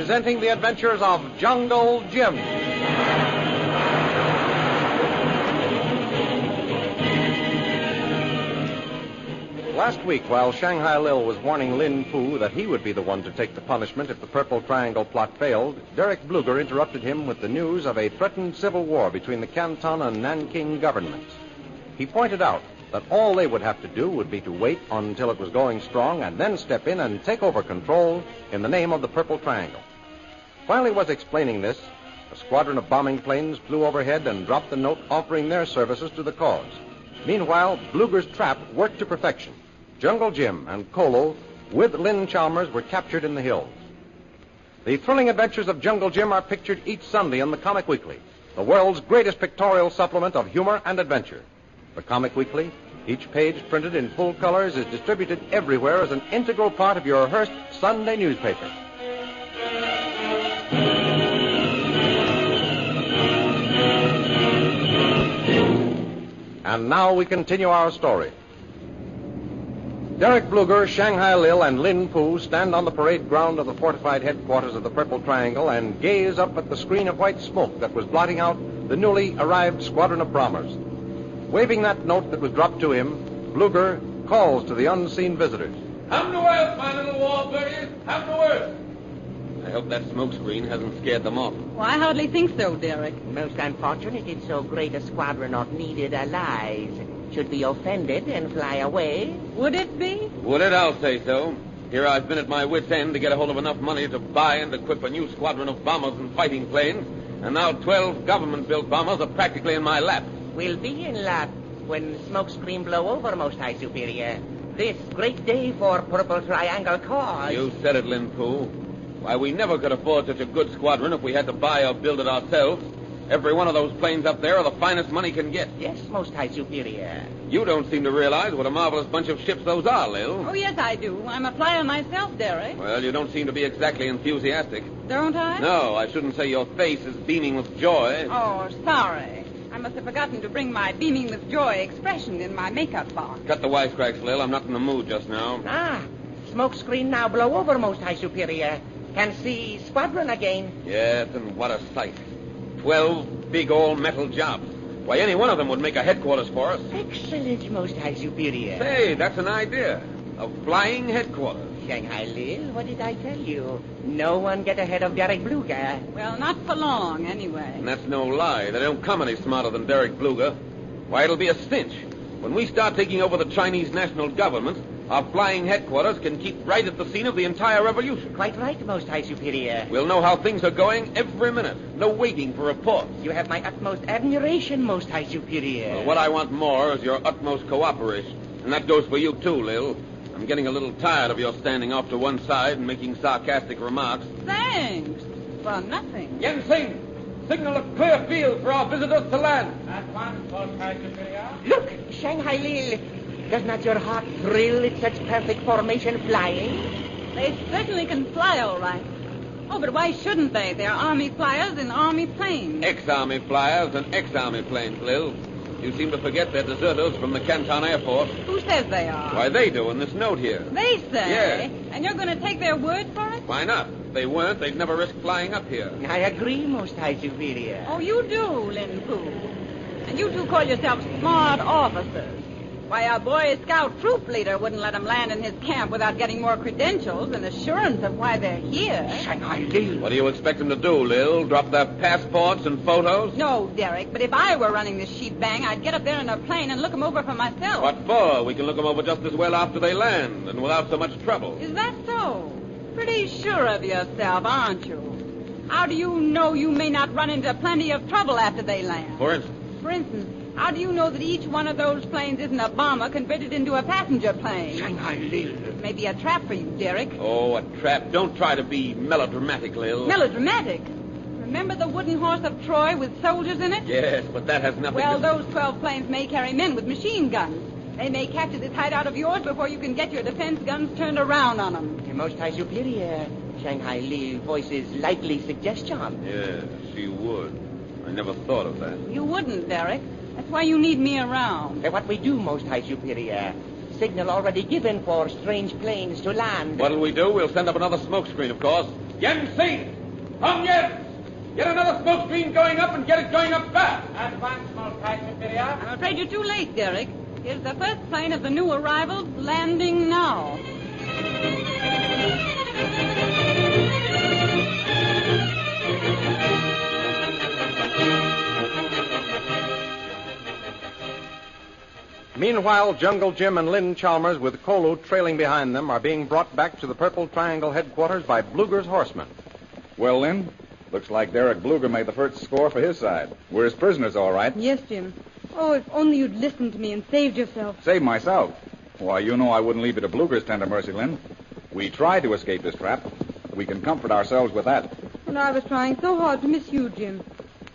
presenting the adventures of Jungle Jim. Last week, while Shanghai Lil was warning Lin Fu that he would be the one to take the punishment if the Purple Triangle plot failed, Derek Bluger interrupted him with the news of a threatened civil war between the Canton and Nanking governments. He pointed out that all they would have to do would be to wait until it was going strong and then step in and take over control in the name of the Purple Triangle. While he was explaining this, a squadron of bombing planes flew overhead and dropped the note offering their services to the cause. Meanwhile, Bluger's trap worked to perfection. Jungle Jim and Kolo, with Lynn Chalmers, were captured in the hills. The thrilling adventures of Jungle Jim are pictured each Sunday in the Comic Weekly, the world's greatest pictorial supplement of humor and adventure. The Comic Weekly, each page printed in full colors, is distributed everywhere as an integral part of your Hearst Sunday newspaper. And now we continue our story. Derek Bluger, Shanghai Lil, and Lin Fu stand on the parade ground of the fortified headquarters of the Purple Triangle and gaze up at the screen of white smoke that was blotting out the newly arrived squadron of bombers. Waving that note that was dropped to him, Bluger calls to the unseen visitors. Come to Earth, my little warbirdies. Come to Earth. I hope that smoke screen hasn't scared them off. Well, I hardly think so, Derek. Most unfortunate in so great a squadron of needed allies should be offended and fly away. Would it be? Would it? I'll say so. Here I've been at my wit's end to get a hold of enough money to buy and equip a new squadron of bombers and fighting planes, and now 12 government-built bombers are practically in my lap. We'll be in luck when smokescreen blow over, Most High Superior. This great day for Purple Triangle cause. You said it, Lin Fu. Why, we never could afford such a good squadron if we had to buy or build it ourselves. Every one of those planes up there are the finest money can get. Yes, Most High Superior. You don't seem to realize what a marvelous bunch of ships those are, Lil. Oh, yes, I do. I'm a flyer myself, Derek. Well, you don't seem to be exactly enthusiastic. Don't I? No, I shouldn't say your face is beaming with joy. Oh, sorry. I must have forgotten to bring my beaming with joy expression in my makeup box. Cut the wisecracks, Lil. I'm not in the mood just now. Ah, smokescreen now blow over, Most High Superior. Can see squadron again. Yes, and what a sight. 12 big all-metal jobs. Why, any one of them would make a headquarters for us. Excellent, Most High Superior. Say, that's an idea. A flying headquarters. Shanghai Lil, what did I tell you? No one get ahead of Derek Bluger. Well, not for long, anyway. And that's no lie. They don't come any smarter than Derek Bluger. Why, it'll be a cinch. When we start taking over the Chinese national government, our flying headquarters can keep right at the scene of the entire revolution. Quite right, Most High Superior. We'll know how things are going every minute. No waiting for reports. You have my utmost admiration, Most High Superior. Well, what I want more is your utmost cooperation. And that goes for you, too, Lil. I'm getting a little tired of your standing off to one side and making sarcastic remarks. Thanks. For nothing. Yen Sing, signal a clear field for our visitors to land. At once, Most High Superior. Look, Shanghai Lil. Does not your heart thrill at such perfect formation flying? They certainly can fly all right. Oh, but why shouldn't they? They're Army flyers in Army planes. Ex-Army flyers and ex-Army planes, Lil. You seem to forget they're deserters from the Canton Air Force. Who says they are? Why, they do in this note here. They say? Yes. And you're going to take their word for it? Why not? If they weren't, they'd never risk flying up here. I agree, Most High Superior. Oh, you do, Lin Fu. And you two call yourselves smart officers. Why, a Boy Scout troop leader wouldn't let them land in his camp without getting more credentials and assurance of why they're here. Shanghai Lil. What do you expect them to do, Lil? Drop their passports and photos? No, Derek, but if I were running this sheep bang, I'd get up there in a plane and look them over for myself. What for? We can look them over just as well after they land and without so much trouble. Is that so? Pretty sure of yourself, aren't you? How do you know you may not run into plenty of trouble after they land? For instance? For instance, how do you know that each one of those planes isn't a bomber converted into a passenger plane? Shanghai Lil. Maybe a trap for you, Derek. Oh, a trap. Don't try to be melodramatic, Lil. Melodramatic? Remember the wooden horse of Troy with soldiers in it? Yes, but that has nothing Well, to... those 12 planes may carry men with machine guns. They may capture this hideout of yours before you can get your defense guns turned around on them. Most High Superior, Shanghai Lil voices likely suggestion. Yes, she would. I never thought of that. You wouldn't, Derek. That's why you need me around. What we do, Most High Superior. Signal already given for strange planes to land. What'll we do? We'll send up another smoke screen, of course. Yen Sing! Come, yes! Get another smoke screen going up and get it going up fast. Advance, Most High Superior. I'm afraid you're too late, Derek. Here's the first plane of the new arrivals landing now. Meanwhile, Jungle Jim and Lynn Chalmers, with Kolu trailing behind them, are being brought back to the Purple Triangle headquarters by Bluger's horsemen. Well, Lynn, looks like Derek Bluger made the first score for his side. We're his prisoners, all right. Yes, Jim. Oh, if only you'd listened to me and saved yourself. Save myself. Why, you know I wouldn't leave you to Bluger's tender mercy, Lynn. We tried to escape this trap. We can comfort ourselves with that. And I was trying so hard to miss you, Jim.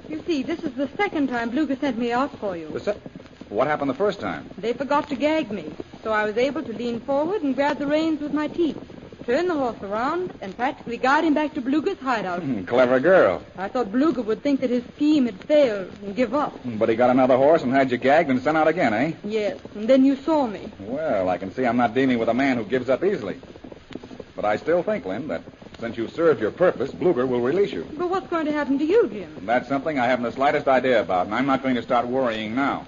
You see, this is the second time Bluger sent me out for you. What happened the first time? They forgot to gag me, so I was able to lean forward and grab the reins with my teeth, turn the horse around, and practically guide him back to Bluger's hideout. Clever girl. I thought Bluger would think that his scheme had failed and give up. But he got another horse and had you gagged and sent out again, eh? Yes, and then you saw me. Well, I can see I'm not dealing with a man who gives up easily. But I still think, Lynn, that since you've served your purpose, Bluger will release you. But what's going to happen to you, Jim? That's something I haven't the slightest idea about, and I'm not going to start worrying now.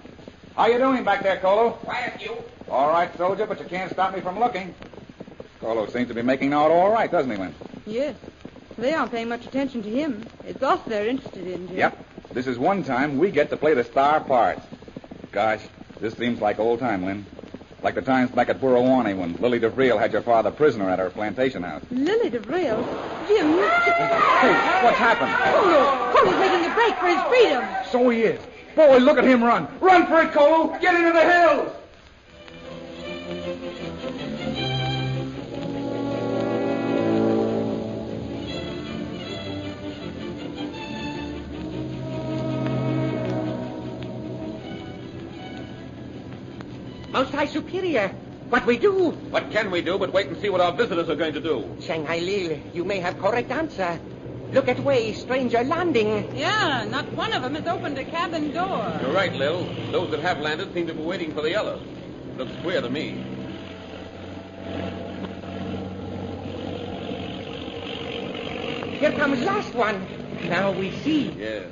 How you doing back there, Kolo? Quiet, you. All right, soldier, but you can't stop me from looking. Kolo seems to be making out all right, doesn't he, Lynn? Yes. They aren't paying much attention to him. It's us they're interested in, Jim. Yep. This is one time we get to play the star part. Gosh, this seems like old time, Lynn. Like the times back at Burrawanee when Lily DeVril had your father prisoner at her plantation house. Lily DeVril? Jim, Hey, what's happened? Colo's making a break for his freedom. So he is. Boy, look at him run. Run for it, Kolo. Get into the hills. Most High Superior, what we do? What can we do but wait and see what our visitors are going to do? Shanghai Lil, you may have correct answer. Look at way, stranger landing. Yeah, not one of them has opened a cabin door. You're right, Lil. Those that have landed seem to be waiting for the others. Looks queer to me. Here comes last one. Now we see. Yes.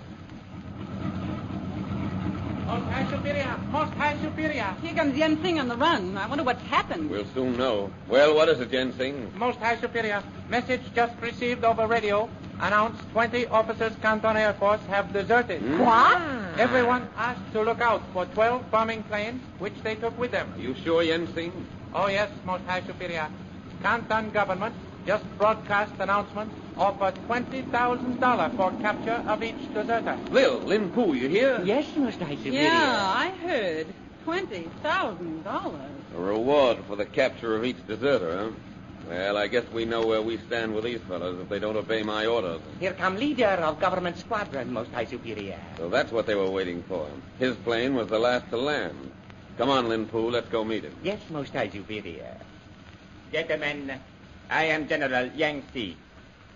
Most High Superior. Most High Superior. Here comes Yen Sing on the run. I wonder what's happened. We'll soon know. Well, what is it, Ginseng? Most High Superior. Message just received over radio. Announced 20 officers Canton Air Force have deserted. What? Everyone asked to look out for 12 bombing planes, which they took with them. Are you sure, Ginseng? Oh, yes, Most High Superior. Canton government just broadcast announcement offer $20,000 for capture of each deserter. Lil, Lin Poo, you hear? Yes, Most High Superior. Yeah, I heard. $20,000. A reward for the capture of each deserter, huh? Well, I guess we know where we stand with these fellows if they don't obey my orders. Here come leader of government squadron, Most High Superior. So that's what they were waiting for. His plane was the last to land. Come on, Lin Poo, let's go meet him. Yes, Most High Superior. Gentlemen, I am General Yang Si.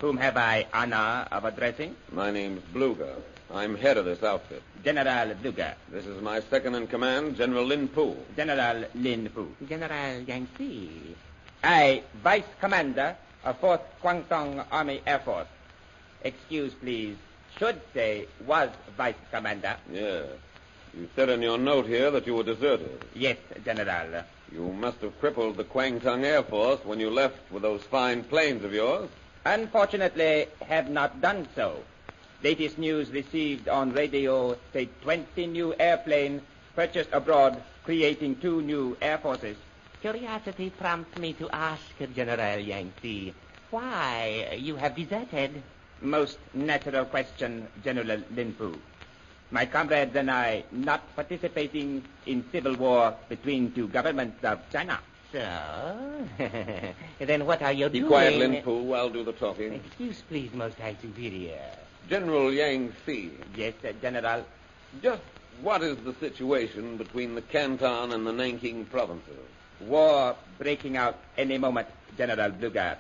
Whom have I honor of addressing? My name's Bluger. I'm head of this outfit. General Bluger. This is my second in command, General Lin Poo. General Lin Fu. General Yang Si. I, Vice Commander of 4th Guangdong Army Air Force. Excuse, please. Should say was Vice Commander. Yeah. You said in your note here that you were deserted. Yes, General. You must have crippled the Kwangtung Air Force when you left with those fine planes of yours. Unfortunately, have not done so. Latest news received on radio say 20 new airplanes purchased abroad, creating 2 new air forces. Curiosity prompts me to ask, General Yang Si, why you have deserted? Most natural question, General Lin Fu. My comrades and I not participating in civil war between 2 governments of China. So, then what are you doing? Be quiet, Lin Fu. I'll do the talking. Excuse, please, Most High Superior. General Yang Si. Yes, General. Just what is the situation between the Canton and the Nanking provinces? War breaking out any moment, General Bluger.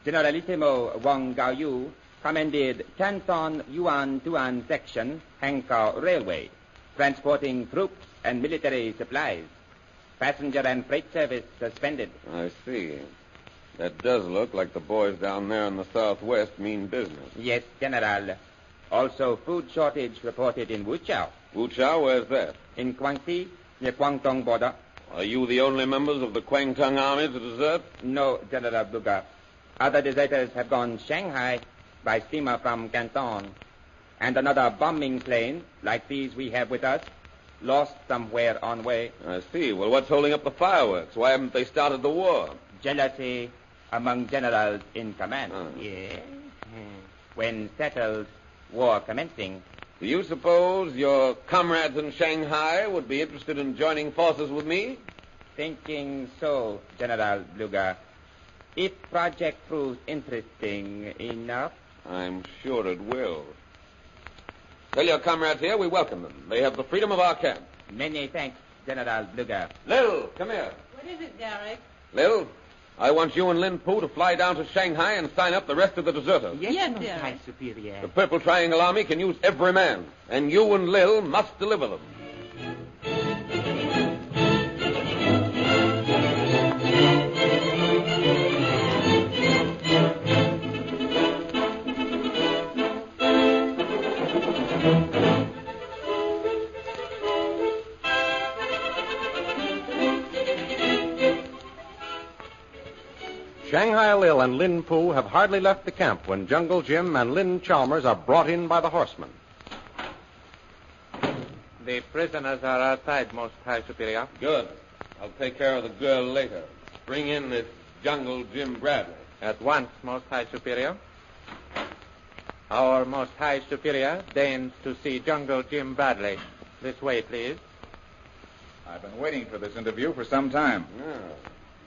Generalissimo Wang Gaoyu commanded Canton Yuan-Tuan section Hankow Railway, transporting troops and military supplies. Passenger and freight service suspended. I see. That does look like the boys down there in the southwest mean business. Yes, General. Also, food shortage reported in Wuchao. Wuchao, where's that? In Guangxi, near Guangdong border. Are you the only members of the Kwangtung army to desert? No, General Bluger. Other deserters have gone Shanghai by steamer from Canton. And another bombing plane, like these we have with us, lost somewhere on way. I see. Well, what's holding up the fireworks? Why haven't they started the war? Jealousy among generals in command. Yes. When settled, war commencing. Do you suppose your comrades in Shanghai would be interested in joining forces with me? Thinking so, General Bluger. If project proves interesting enough. I'm sure it will. Tell your comrades here we welcome them. They have the freedom of our camp. Many thanks, General Bluger. Lil, come here. What is it, Derek? Lil, I want you and Lin Pu to fly down to Shanghai and sign up the rest of the deserters. Yes, dear. High Superior. The Purple Triangle Army can use every man, and you and Lil must deliver them. Shanghai Lil and Lin Pu have hardly left the camp when Jungle Jim and Lin Chalmers are brought in by the horsemen. The prisoners are outside, Most High Superior. Good. I'll take care of the girl later. Bring in this Jungle Jim Bradley. At once, Most High Superior. Our Most High Superior deigns to see Jungle Jim Bradley. This way, please. I've been waiting for this interview for some time. Ah,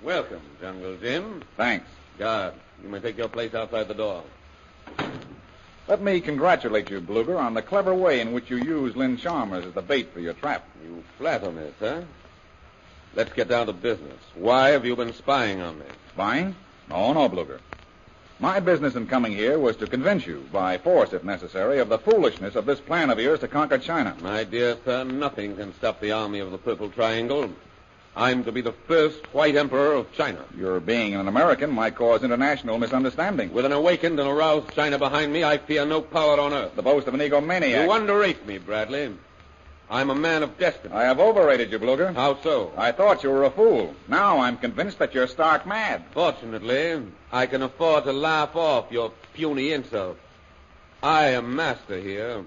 welcome, Jungle Jim. Thanks. Guard, you may take your place outside the door. Let me congratulate you, Bluger, on the clever way in which you used Lynn Chalmers as the bait for your trap. You flatter me, sir. Let's get down to business. Why have you been spying on me? Spying? No, Bluger. My business in coming here was to convince you, by force if necessary, of the foolishness of this plan of yours to conquer China. My dear sir, nothing can stop the army of the Purple Triangle. I'm to be the first white emperor of China. Your being an American might cause international misunderstanding. With an awakened and aroused China behind me, I fear no power on earth. The boast of an egomaniac. You underrate me, Bradley. I'm a man of destiny. I have overrated you, Bluger. How so? I thought you were a fool. Now I'm convinced that you're stark mad. Fortunately, I can afford to laugh off your puny insult. I am master here,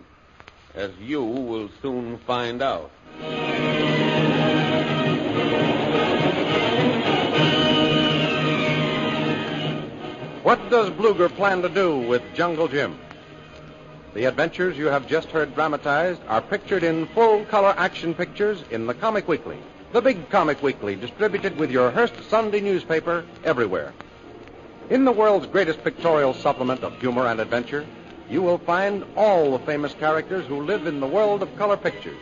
as you will soon find out. What does Bluger plan to do with Jungle Jim? The adventures you have just heard dramatized are pictured in full-color action pictures in the Comic Weekly, the big Comic Weekly distributed with your Hearst Sunday newspaper everywhere. In the world's greatest pictorial supplement of humor and adventure, you will find all the famous characters who live in the world of color pictures.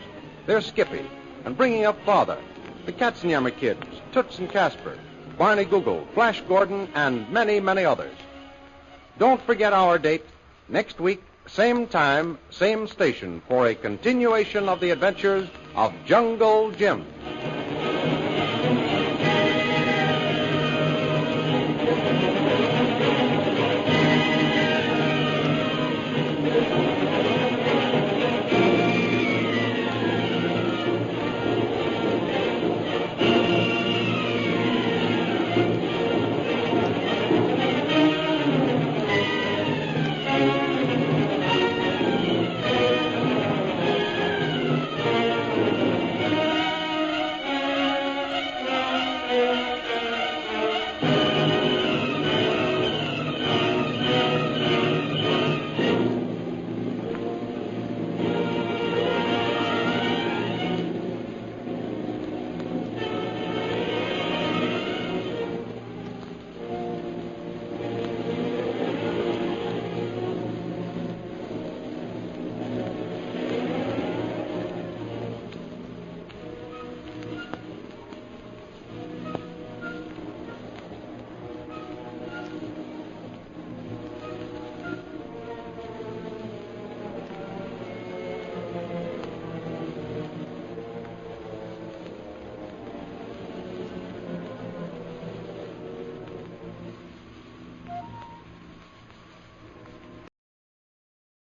There's Skippy and Bringing Up Father, the Katzenjammer Kids, Toots and Casper, Barney Google, Flash Gordon, and many, many others. Don't forget our date, next week, same time, same station, for a continuation of the adventures of Jungle Jim.